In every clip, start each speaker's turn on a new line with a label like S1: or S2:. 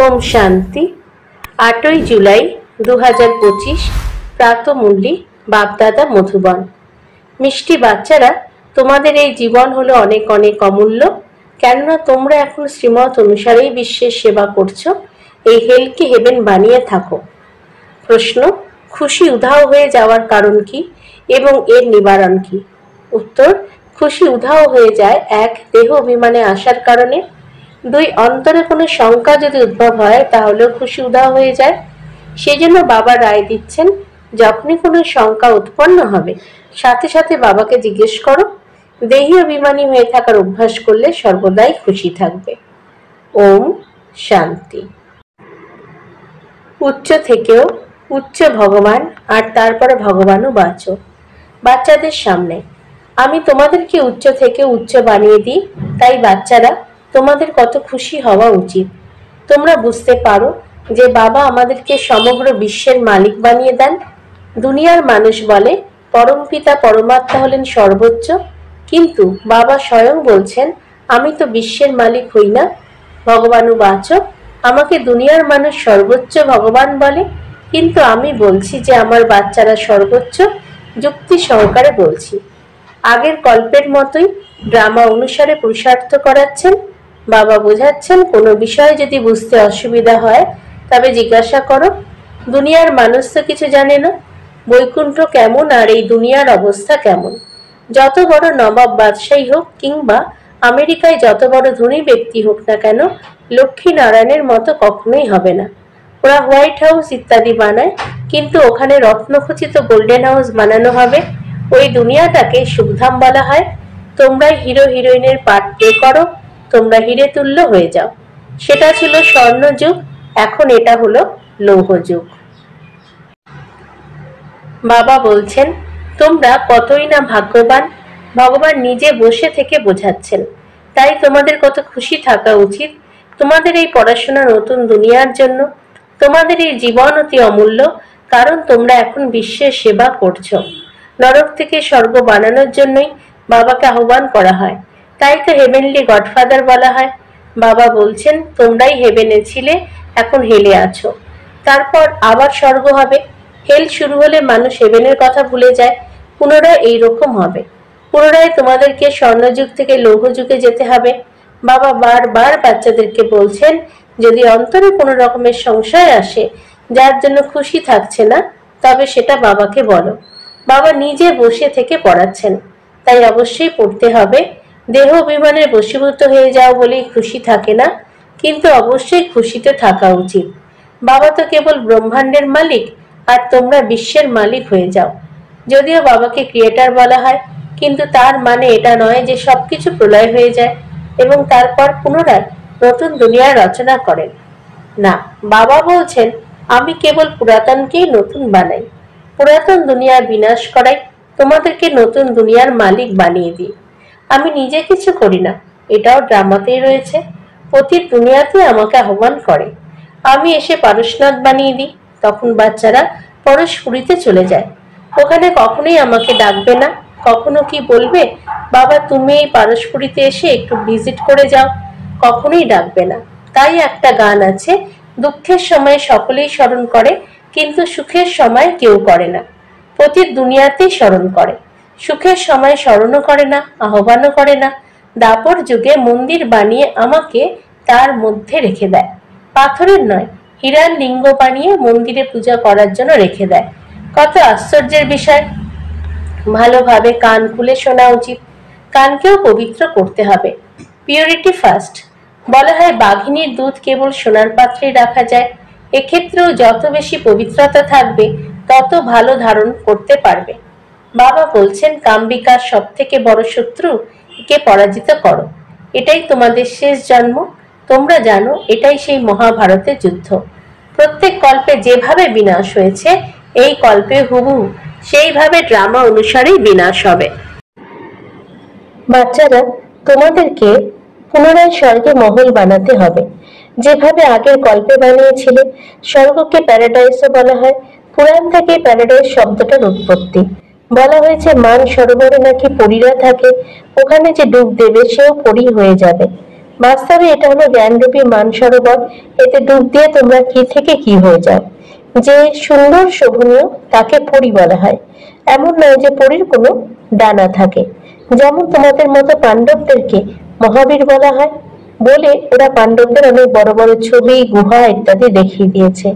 S1: ওম শান্তি। 8ই জুলাই 2025 প্রাতমূল্যি বাপদাদা মধুবন। মিষ্টি বাচ্চারা, তোমাদের এই জীবন হলো অনেক অনেক অমূল্য, কেননা তোমরা এখন শ্রীমত অনুসারেই বিশ্বের সেবা করছো। এই হেলকে হেভেন বানিয়ে থাকো। প্রশ্ন: খুশি উধাও হয়ে যাওয়ার কারণ কি এবং এর নিবারণ কি? উত্তর: খুশি উধাও হয়ে যায় 1. দেহ অভিমানে আসার কারণে। 2. অন্তরে কোনো শঙ্কা যদি উদ্ভব হয় তাহলেও খুশি উধাও হয়ে যায়। সেজন্য বাবা রায় দিচ্ছেন, যখনই কোনো শঙ্কা উৎপন্ন হবে সাথে সাথে বাবাকে জিজ্ঞেস করো। দেহি অভিমানী হয়ে থাকার অভ্যাস করলে সর্বদাই খুশি থাকবে। ওম শান্তি। উচ্চ থেকেও উচ্চ ভগবান আর তারপরে ভগবানও বাঁচো। বাচ্চাদের সামনে আমি তোমাদেরকে উচ্চ থেকে উচ্চ বানিয়ে দিই, তাই বাচ্চারা তোমাদের কত খুশি হওয়া উচিত। তোমরা বুঝতে পারো যে বাবা আমাদেরকে সমগ্র বিশ্বের মালিক বানিয়ে দেন। দুনিয়ার মানুষ বলে পরমপিতা পরমাত্মা হলেন সর্বোচ্চ, কিন্তু বাবা স্বয়ং বলছেন আমি তো বিশ্বের মালিক হই না। ভগবানও বাঁচো। আমাকে দুনিয়ার মানুষ সর্বোচ্চ ভগবান বলে, কিন্তু আমি বলছি যে আমার বাচ্চারা সর্বোচ্চ। যুক্তি সহকারে বলছি। আগের কল্পের মতোই ড্রামা অনুসারে পুরুষার্থ করাচ্ছেন। বাবা বোঝাচ্ছেন, কোনো বিষয়ে যদি বুঝতে অসুবিধা হয় তবে জিজ্ঞাসা করো। দুনিয়ার মানুষ তো কিছু জানে না বৈকুণ্ঠ কেমন আর এই দুনিয়ার অবস্থা কেমন। যত বড় নবাব বাদশাহী হোক কিংবা আমেরিকায় যত বড় ধনী ব্যক্তি হোক না কেন, লক্ষ্মী নারায়ণের মতো কখনোই হবে না। ওরা হোয়াইট হাউস ইত্যাদি বানায়, কিন্তু ওখানে রত্নখচিত গোল্ডেন হাউস বানানো হবে। ওই দুনিয়াটাকে সুখধাম বলা হয়। তোমরাই হিরো হিরোইনের পার্ট প্লে করো, তোমরা হিরে তুল্য হয়ে যাও। সেটা ছিল স্বর্ণযুগ, এখন এটা হলো লৌহযুগ। বাবা বলছেন তোমরা কতই না ভাগ্যবান। ভগবান নিজে বসে থেকে বোঝাচ্ছেন, তাই তোমাদের কত খুশি থাকা উচিত। তোমাদের এই পড়াশোনা নতুন দুনিয়ার জন্য। তোমাদের এই জীবন অতি অমূল্য, কারণ তোমরা এখন বিশ্বের সেবা করছো। নরক থেকে স্বর্গ বানানোর জন্যই বাবাকে আহ্বান করা হয়, তাই তো হেভেনলি গডফাদার বলা হয়। বাবা বলছেন তোমরাই হেভেনে ছিলে, এখন হেলে আছো, তারপর আবার স্বর্গ হবে। হেল শুরু হলে মানুষ হেভেনের কথা ভুলে যায়। পুনরায় এইরকম হবে। পুনরায় তোমাদেরকে স্বর্ণযুগ থেকে লৌহযুগে যেতে হবে। বাবা বারবার বাচ্চাদেরকে বলছেন, যদি অন্তরে কোনো রকমের সংশয় আসে যার জন্য খুশি থাকছে না, তবে সেটা বাবাকে বলো। বাবা নিজে বসে থেকে পড়াচ্ছেন, তাই অবশ্যই পড়তে হবে। দেহ অভিমানের বশীভূত হয়ে যাও বলেই খুশি থাকে না, কিন্তু অবশ্যই খুশিতে থাকা উচিত। বাবা তো কেবল ব্রহ্মাণ্ডের মালিক, আর তোমরা বিশ্বের মালিক হয়ে যাও। যদিও বাবাকে ক্রিয়েটার বলা হয়, কিন্তু তার মানে এটা নয় যে সবকিছু প্রলয় হয়ে যায় এবং তারপর পুনরায় নতুন দুনিয়া রচনা করেন। না, বাবা বলছেন আমি কেবল পুরাতনকেই নতুন বানাই, পুরাতন দুনিয়ার বিনাশ করাই, তোমাদেরকে নতুন দুনিয়ার মালিক বানিয়ে দিই। আমি নিজে কিছু করি না, এটাও ড্রামাতেই রয়েছে। প্রতি দুনিয়াতে আমাকে আহ্বান করে, আমি এসে পারশনাথ বানিয়ে দিই। তখন বাচ্চারা পরশপুরীতে চলে যায়। ওখানে কখনোই আমাকে ডাকবে না। কখনো কি বলবে বাবা তুমি এই পারশপুরীতে এসে একটু ভিজিট করে যাও, কখনোই ডাকবে না। তাই একটা গান আছে, দুঃখের সময় সকলেই স্মরণ করে, কিন্তু সুখের সময় কেউ করে না। প্রতি দুনিয়াতেই স্মরণ করে, সুখের সময় স্মরণও করে না, আহ্বানও করে না। দাপর যুগে মন্দির বানিয়ে আমাকে তার মধ্যে রেখে দেয়। পাথরের নয়, হীরার লিঙ্গ বানিয়ে মন্দিরে পূজা করার জন্য রেখে দেয়। কত আশ্চর্যের বিষয়। ভালোভাবে কান খুলে শোনা উচিত। কানকেও পবিত্র করতে হবে। Purity first. বলা হয় বাঘিনীর দুধ কেবল সোনার পাত্রেই রাখা যায়। এক্ষেত্রেও যত বেশি পবিত্রতা থাকবে তত ভালো ধারণ করতে পারবে। বাবা বলছেন কামবিকার সব থেকে বড় শত্রু, একে পরাজিত করো। এটাই তোমাদের শেষ জন্ম। তোমরা জানো এটাই সেই মহাভারতের যুদ্ধ। প্রত্যেক কল্পে যেভাবে বিনাশ হয়েছে, এই কল্পে হুবহু সেইভাবে ড্রামা অনুসারেই বিনাশ হবে। বাচ্চারা, তোমাদেরকে পুনরায় স্বর্গে মহল বানাতে হবে, যেভাবে আগের কল্পে বানিয়েছিলে। স্বর্গকে প্যারাডাইসও বলা হয়। পুরাণ থেকে প্যারাডাইস শব্দটার উৎপত্তি। বলা হয়েছে মান সরোবরে নাকি পরীরা থাকে, ওখানে যে ডুব দেবে সেও পরী হয়ে যাবে। বাস্তবে এটা হলো জ্ঞানরূপী মান সরোবর। এতে এতে ডুব দিয়ে তোমরা কি থেকে কি হয়ে যাও। যে সুন্দর শোভনীয় তাকে পরী বলা হয়। এমন নয় যে পরীর কোনো ডানা থাকে। যেমন তোমাদের মতো পাণ্ডবদেরকে মহাবীর বলা হয় বলে ওরা পাণ্ডবদের অনেক বড় বড় ছবি, গুহা ইত্যাদি দেখিয়ে দিয়েছে।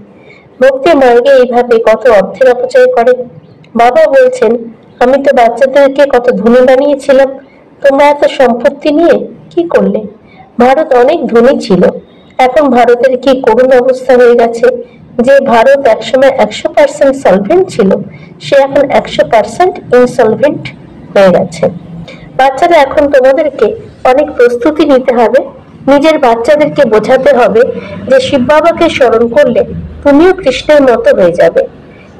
S1: ভক্তি মার্গে এইভাবে কত অর্থের অপচয় করে। বাবা বলছেন, আমি তো বাচ্চাদেরকে কত ধনী বানিয়েছিলাম, তোমরা এত সম্পত্তি নিয়ে কি করলে? ভারত অনেক ধনী ছিল, এখন ভারতের কি করুণ অবস্থা হয়ে গেছে। যে ভারত একসময় 100% সলভেন্ট ছিল, সে এখন 100% ইনসলভেন্ট হয়ে গেছে। বাচ্চারা, এখন তোমাদেরকে অনেক প্রস্তুতি নিতে হবে। নিজের বাচ্চাদেরকে বোঝাতে হবে যে শিব বাবাকে স্মরণ করলে তুমিও কৃষ্ণের মতো হয়ে যাবে।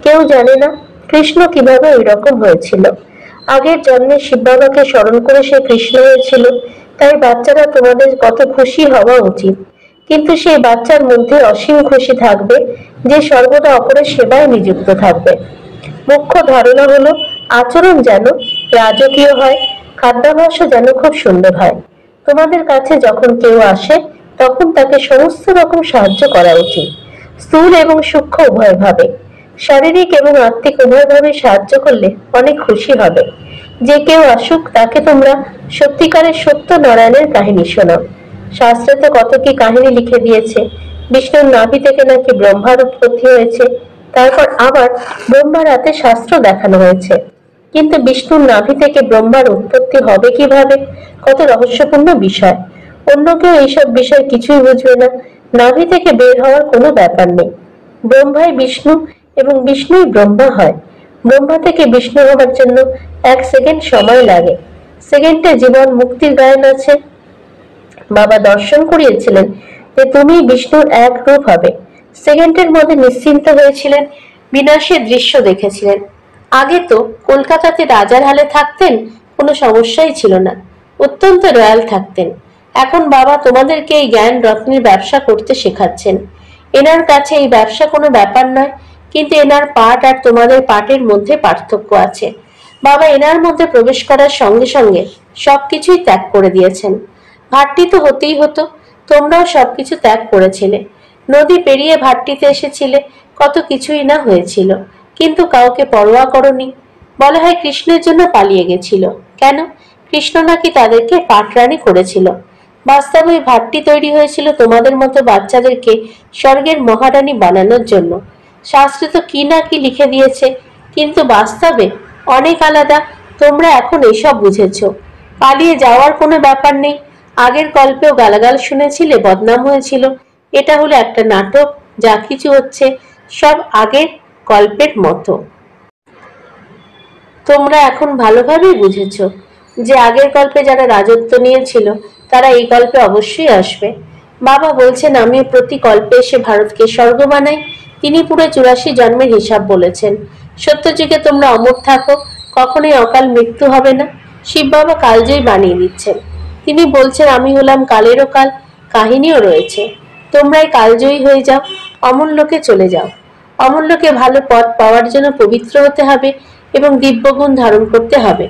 S1: কেউ জানে না কৃষ্ণ কিভাবে ওই রকম হয়েছিল। আগের জন্মে শিব বাবাকে স্মরণ করে সে কৃষ্ণ হয়েছিল। তাই বাচ্চারা, তোমাদের কত খুশি হওয়া উচিত। কিন্তু সেই বাচ্চার মধ্যে অসীম খুশি থাকবে যে সর্বদা অপরের সেবায় নিযুক্ত থাকবে। মুখ্য ধারণা হলো আচরণ যেন রাজকীয় হয়, খাদ্যাভ্যাস যেন খুব সুন্দর হয়। তোমাদের কাছে যখন কেউ আসে তখন তাকে সমস্ত রকম সাহায্য করা উচিত, স্থূল এবং সূক্ষ্ম উভয় ভাবে। শারীরিক এবং আত্মিক উভয় ভাবে সাহায্য করলে অনেক খুশি হবে। যে কেউ আসুক তাকে তোমরা সত্যিকারের সত্য নারায়ণের কাহিনী শোনাও। শাস্ত্রে তো কত কি কাহিনী লিখে দিয়েছে। বিষ্ণুর নাভি থেকে নাকি ব্রহ্মার উৎপত্তি হয়েছে, তারপর আবার ব্রহ্মার হাতে শাস্ত্র দেখানো হয়েছে। কিন্তু বিষ্ণুর নাভি থেকে ব্রহ্মার উৎপত্তি হবে কিভাবে? কত রহস্যপূর্ণ বিষয়। অন্য কেউ এইসব বিষয় কিছুই বুঝবে না। নাভি থেকে বের হওয়ার কোনো ব্যাপার নেই। ব্রহ্মাই বিষ্ণু এবং বিষ্ণুই ব্রহ্মা হয়। ব্রহ্মা থেকে বিষ্ণু হবার জন্য 1 সেকেন্ড সময় লাগে। সেকেন্ডে জীবন মুক্তির গায়ন আছে। বাবা দর্শন করিয়েছিলেন যে তুমি বিষ্ণুর এক রূপ হবে। সেকেন্ডের মধ্যে নিশ্চিন্ত হয়েছিলেন, বিনাশের দৃশ্য দেখেছিলেন। আগে তো কলকাতাতে রাজার হালে থাকতেন, কোনো সমস্যাই ছিল না, অত্যন্ত রয়্যাল থাকতেন। এখন বাবা তোমাদেরকে এই জ্ঞান রত্নের ব্যবসা করতে শেখাচ্ছেন। এনার কাছে এই ব্যবসা কোনো ব্যাপার নয়, কিন্তু এনার পাঠ আর তোমাদের পাঠের মধ্যে পার্থক্য আছে। বাবা এনার মধ্যে প্রবেশ করার সঙ্গে সঙ্গে সবকিছুই ত্যাগ করে দিয়েছেন। ভাট্টি তো হতেই হতো, তোমরাও সবকিছু ত্যাগ করেছিলে। নদী পেরিয়ে ভাট্টিতে এসেছিলে, কত কিছুই না হয়েছিল, কিন্তু কাউকে পরোয়া করনি। বলা হয় কৃষ্ণের জন্য পালিয়ে গেছিল। কেন? কৃষ্ণ নাকি তাদেরকে পাটরানি করেছিল। বাস্তবে ভাট্টি তৈরি হয়েছিল তোমাদের মতো বাচ্চাদেরকে স্বর্গের মহারানী বানানোর জন্য। শাস্ত্রে তো কি না কি লিখে দিয়েছে, কিন্তু বাস্তবে অনেক আলাদা। তোমরা এখন এসব বুঝেছ। পালিয়ে যাওয়ার কোনো ব্যাপার নেই। আগের গল্পেও গালাগাল শুনেছিলে, বদনাম হয়েছিল। এটা হলো একটা নাটক। যা কিছু হচ্ছে সব আগের গল্পের মতো। তোমরা এখন ভালোভাবেই বুঝেছ যে আগের গল্পে যারা রাজত্ব নিয়েছিল তারা এই গল্পে অবশ্যই আসবে। বাবা বলছেন, আমি প্রতি গল্পে এসে ভারতকে স্বর্গ বানাই। তিনি পুরো 84 জন্মের হিসাব বলেছেন। সত্যযুগে তোমরা অমর থাকো, কখনোই অকাল মৃত্যু হবে না। শিব বাবা কালজয়ী বানিয়ে দিচ্ছেন। তিনি বলছেন, আমি হলাম কালেরও কাল। কাহিনীও রয়েছে। তোমরাই কালজয়ী হয়ে যাও, অমূল্যকে চলে যাও। অমূল্যকে ভালো পথ পাওয়ার জন্য পবিত্র হতে হবে এবং দিব্যগুণ ধারণ করতে হবে।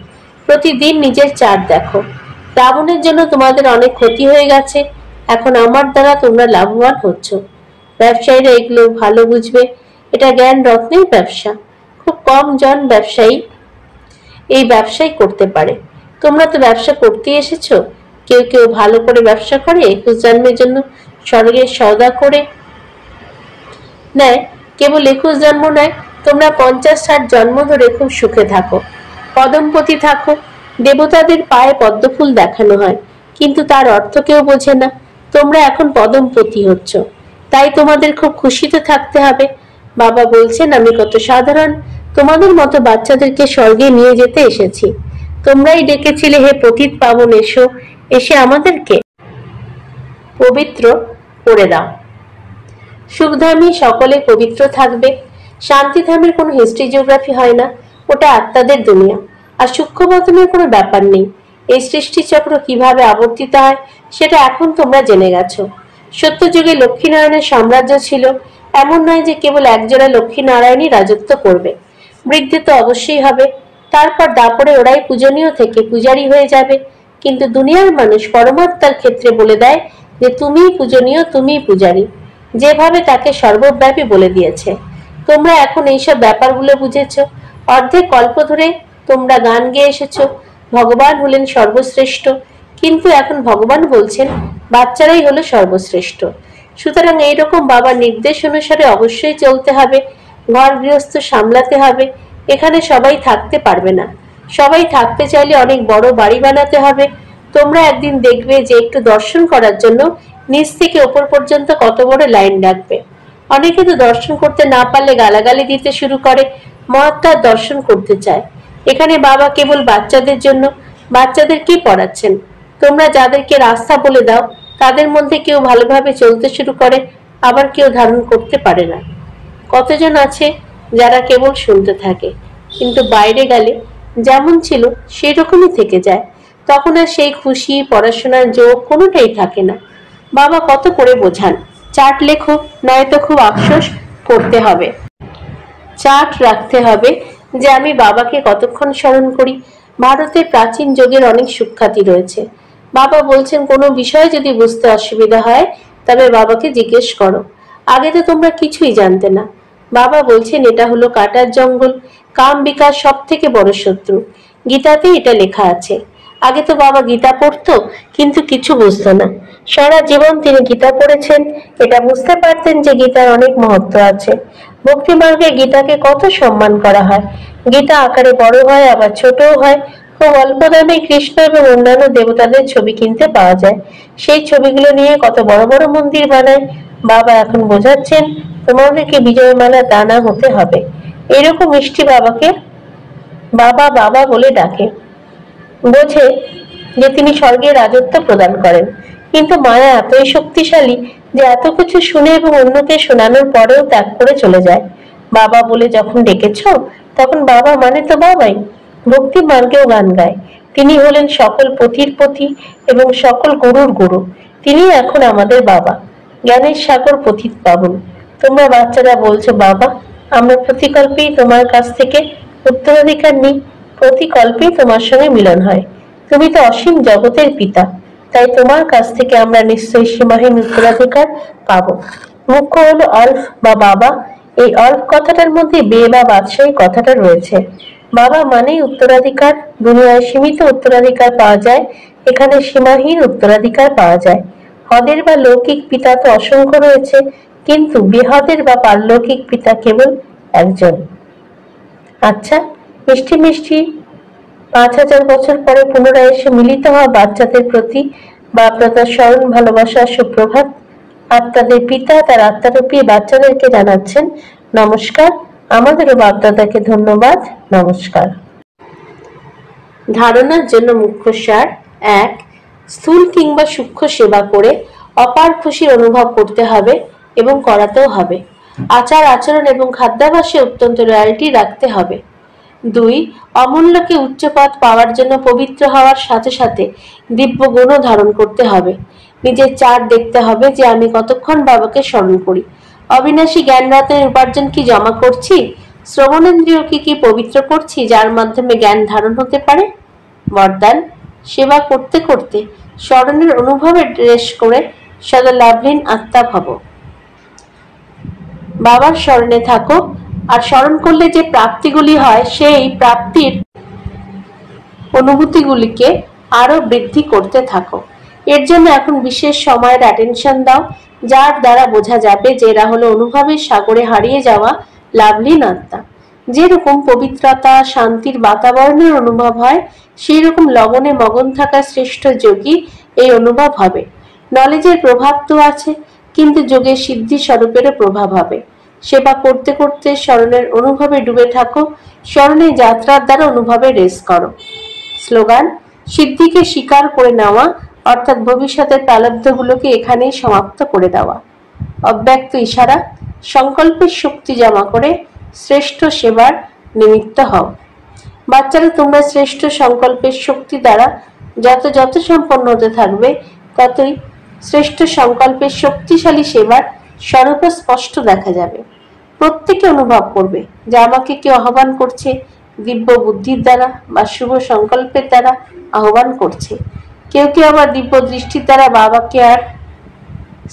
S1: প্রতিদিন নিজের চাঁদ দেখো। রাবণের জন্য তোমাদের অনেক ক্ষতি হয়ে গেছে, এখন আমার দ্বারা তোমরা লাভবান হচ্ছ। ব্যবসায়ীরা এগুলো ভালো বুঝবে। এটা জ্ঞান রত্নের ব্যবসা। খুব কম জন ব্যবসায়ী এই ব্যবসায় করতে পারে। তোমরা তো ব্যবসা করতে এসেছো। কেউ কেউ ভালো করে ব্যবসা করে 21 জন্মের জন্য স্বর্গের সওদা করে নেয়। কেবল 21 জন্ম নয়, তোমরা 50-60 জন্ম ধরে খুব সুখে থাকো, পদমপতি থাকো। দেবতাদের পায়ে পদ্মফুল দেখানো হয়, কিন্তু তার অর্থ কেউ বোঝে না। তোমরা এখন পদমপতি হচ্ছ, তাই তোমাদের খুব খুশিতে থাকতে হবে। বাবা বলছেন, আমি কত সাধারণ, তোমাদের মতো বাচ্চাদেরকে স্বর্গে নিয়ে যেতে এসেছি। তোমরাই ডেকেছিলে, হে পতিত পাবন এসো, এসে আমাদেরকে পবিত্র করে দাও। সুখধামী সকলে পবিত্র থাকবে। শান্তিধামের কোনো হিস্ট্রি জিওগ্রাফি হয় না, ওটা আত্মাদের দুনিয়া। আর সূক্ষ্মবতনের কোনো ব্যাপার নেই। এই সৃষ্টিচক্র কিভাবে আবর্তিত হয় সেটা এখন তোমরা জেনে গেছো। সত্যযুগে লক্ষ্মীনারায়ণের সাম্রাজ্য ছিল। এমন নয় যে কেবল একজোড়া লক্ষ্মীনারায়ণই রাজত্ব করবে। বৃদ্ধি তো অবশ্যই হবে। তারপর দাপরে ওরাই পূজনীয় থেকে পূজারী হয়ে যাবে। কিন্তু দুনিয়ার মানুষ পরমাত্মার ক্ষেত্রে বলে দেয় যে তুমিই পূজনীয়, তুমিই পূজারী। যেভাবে তাকে সর্বব্যাপী বলে দিয়েছে। তোমরা এখন এইসব ব্যাপারগুলো বুঝেছ। অর্ধেক কল্প ধরে তোমরা গান গেয়ে এসেছো ভগবান হলেন সর্বশ্রেষ্ঠ, কিন্তু এখন ভগবান বলছেন বাচ্চারাই হলো সর্বশ্রেষ্ঠ। সুতরাং এইরকম বাবার নির্দেশ অনুসারে অবশ্যই চলতে হবে, ঘর গৃহস্থ সামলাতে হবে। এখানে সবাই থাকতে পারবে না। সবাই থাকতে চাইলে অনেক বড় বাড়ি বানাতে হবে। তোমরা একদিন দেখবে যে একটু দর্শন করার জন্য নিচ থেকে ওপর পর্যন্ত কত বড় লাইন লাগবে। অনেকে তো দর্শন করতে না পারলে গালাগালি দিতে শুরু করে। মহাত্মার দর্শন করতে চায়। এখানে বাবা কেবল বাচ্চাদের জন্য। বাচ্চাদের কি পড়াচ্ছেন? তোমরা যাদেরকে রাস্তা বলে দাও তাদের মধ্যে কেউ ভালোভাবে চলতে শুরু করে, আবার কেউ ধারণ করতে পারে না। কতজন আছে যারা কেবল শুনতে থাকে, কিন্তু বাইরে গেলে যেমন ছিল সেই রকমই থেকে যায়। তখন আর সেই খুশি, পড়াশোনার যোগ কোনোটাই থাকে না। বাবা কত করে বোঝান, চার্ট লেখো, নয়তো খুব আফসোস করতে হবে। চার্ট রাখতে হবে যে আমি বাবাকে কতক্ষণ স্মরণ করি। ভারতের প্রাচীন যুগের অনেক সুখ্যাতি রয়েছে। বাবা বলছেন কোনো বিষয় যদি বুঝতে অসুবিধা হয় তবে বাবাকে জিজ্ঞেস করো। আগে তো তোমরা কিছুই জানতে না। বাবা বলছেন এটা হলো কাটার জঙ্গল, কাম বিকাশ সব থেকে বড় শত্রু। গীতাতে এটা লেখা আছে। আগে তো বাবা গীতা পড়তো কিন্তু কিছু বুঝতো না। সারা জীবন তিনি গীতা পড়েছেন, এটা বুঝতে পারতেন যে গীতার অনেক মহত্ব আছে। ভক্তি মার্গে গীতাকে কত সম্মান করা হয়। গীতা আকারে বড় হয় আবার ছোটও হয়। খুব অল্প দামে কৃষ্ণ এবং অন্যান্য দেবতাদের ছবি কিনতে পাওয়া যায়। সেই ছবিগুলো নিয়ে কত বড় বড় মন্দির বানায়। বাবা এখন বোঝাচ্ছেন তোমাদেরকে বিজয়মালা দানা হতে হবে। এরকম মিষ্টি বাবাকে বাবা বাবা বলে ডাকে, বোঝে যে তিনি স্বর্গের রাজত্ব প্রদান করেন। কিন্তু মায়া এতই শক্তিশালী যে এত কিছু শুনে এবং অন্যকে শোনানোর পরেও ত্যাগ করে চলে যায়। বাবা বলে যখন ডেকেছ তখন বাবা মানে তো বাবাই। ভক্তি মার্গেও গান গায়। তিনি হলেন সকল পথির পথি এবং সকল গুরুর গুরু। তিনি এখন আমাদের বাবা, জ্ঞানের সাগর পথিত পাবন। তোমরা বাচ্চারা বলছো বাবা আমরা প্রতিকল্পেই তোমার কাছ থেকে উত্তরাধিকার নিই, প্রতিকল্পেই তোমার সঙ্গে মিলন হয়। তুমি তো অসীম জগতের পিতা, তাই তোমার কাছ থেকে আমরা নিশ্চয়ই সীমাহীন উত্তরাধিকার পাবো। মুখ্য হলো অল্প বা বাবা। এই অল্প কথাটার মধ্যে বে বা বাদশাহী কথাটা রয়েছে। বাবা মানেই উত্তরাধিকার। দুনিয়ায় সীমিত উত্তরাধিকার পাওয়া যায়, এখানে সীমাহীন উত্তরাধিকার পাওয়া যায়। হদের বা লৌকিক পিতা তো অসংখ্য রয়েছে, কিন্তু বেহদের বা পারলৌকিক পিতা কেবল একজন। আচ্ছা, মিষ্টি মিষ্টি 5000 বছর পরে পুনরায় এসে মিলিত হওয়া বাচ্চাদের প্রতি বাপ-দাদার স্মরণ, ভালোবাসা, সুপ্রভাত। আত্মাদের পিতা তার আত্মারূপী বাচ্চাদেরকে জানাচ্ছেন নমস্কার। আমাদেরও বাপ-দাদাকে ধন্যবাদ, নমস্কার। ধারণার জন্য মুখ্য সার: 1. স্থূল কিংবা সূক্ষ্ম সেবা করে অপার খুশির অনুভব করতে হবে এবং করাতেও হবে। আচার আচরণ এবং খাদ্যাভ্যাসে অত্যন্ত রয়্যালটি রাখতে হবে। 2. অমূল্যকে উচ্চ পদ পাওয়ার জন্য পবিত্র হওয়ার সাথে সাথে দিব্য গুণও ধারণ করতে হবে। নিজের চার্ট দেখতে হবে যে আমি কতক্ষণ বাবাকে স্মরণ করি। অবিনাশী জ্ঞান রত্নের উপার্জন কি জমা করছি? শ্রবণেন্দ্রিয়কে কি পবিত্র করছি যার মাধ্যমে জ্ঞান ধারণ হতে পারে? বরদান: সেবা করতে করতে স্মরণের অনুভবে রেশ করে সদা লাভলীন আত্মা ভব। বাবার স্মরণে থাকো, আর স্মরণ করলে যে প্রাপ্তিগুলি হয় সেই প্রাপ্তির অনুভূতিগুলিকে আরো বৃদ্ধি করতে থাকো। এর জন্য এখন বিশেষ সময়ের অ্যাটেনশন দাও, যার দ্বারা বোঝা যাবে যে এরা হলো অনুভবের সাগরে হারিয়ে যাওয়া লাভলীন আত্মা। যেরকম পবিত্রতা, শান্তির বাতাবরণের অনুভব হয়, সেই রকম লবণে মগন থাকা শ্রেষ্ঠ যোগী এই অনুভব হবে। নলেজের প্রভাব তো আছে, কিন্তু যোগের সিদ্ধি স্বরূপেরও প্রভাব হবে। সেবা করতে করতে স্মরণের অনুভবে ডুবে থাকো, স্মরণের যাত্রার দ্বারা অনুভবে রেস করো। স্লোগান: সিদ্ধিকে স্বীকার করে নেওয়া, অর্থাৎ ভবিষ্যতের প্রালব্ধগুলোকে এখানেই সমাপ্ত করে দেওয়া। অব্যক্ত ইশারা: সংকল্পের শক্তি জমা করে শ্রেষ্ঠ সেবার নিমিত্ত হও। বাচ্চারা তোমরা শ্রেষ্ঠ সংকল্পের শক্তি দ্বারা যত যত সম্পন্ন হতে থাকবে, ততই শ্রেষ্ঠ সংকল্পের শক্তিশালী সেবার স্বরূপ স্পষ্ট দেখা যাবে। প্রত্যেকে অনুভব করবে যে আমাকে কেউ আহ্বান করছে, দিব্য বুদ্ধির দ্বারা বা শুভ সংকল্পের দ্বারা আহ্বান করছে। কেউ কেউ আবার দিব্য দৃষ্টির দ্বারা বাবাকে আর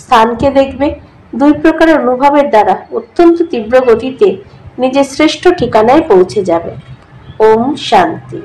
S1: স্থানকে দেখবে। দুই প্রকার অনুভবের দ্বারা অত্যন্ত তীব্র গতিতে নিজের শ্রেষ্ঠ ঠিকানায় পৌঁছে যাবে। ওম শান্তি।